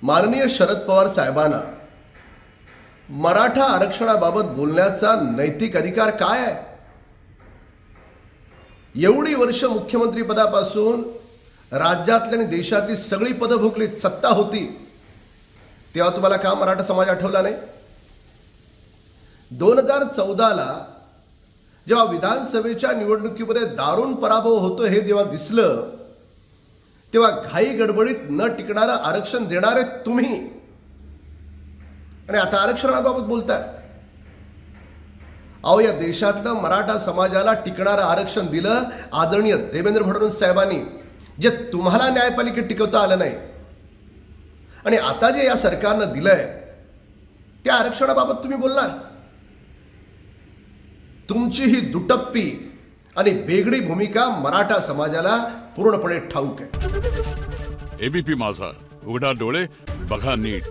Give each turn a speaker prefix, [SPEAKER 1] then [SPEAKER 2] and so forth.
[SPEAKER 1] माननीय शरद पवार साहेबांना मराठा आरक्षणाबाबत बोलण्याचा नैतिक अधिकार काय आहे? एवढी वर्ष मुख्यमंत्री पदापासून राज्यातली आणि देशातली सगळी पदं भोगली, सत्ता होती, तेव्हा तुम्हाला का मराठा समाज आठवला नाही? 2014ला जेव्हा विधानसभेच्या निवडणुकीमध्ये दारुण पराभव होतो हे जेव्हा दिसलं, तेव्हा घाई गडबडीत न टिकणारं आरक्षण देणारे तुम्ही, आणि आता आरक्षणाबाबत बोलताय. अहो, या देशातलं मराठा समाजाला टिकणारं आरक्षण दिलं आदरणीय देवेंद्र फडणवीस साहेबांनी, जे तुम्हाला न्यायपालिकेत टिकवता आलं नाही. आणि आता जे या सरकारनं दिलंय त्या आरक्षणाबाबत तुम्ही बोलणार? तुमची ही दुटप्पी आणि वेगळी भूमिका मराठा समाजाला पूर्णपणे ठाऊक आहे.
[SPEAKER 2] एबीपी माझा, उघडा डोळे बघा नीट.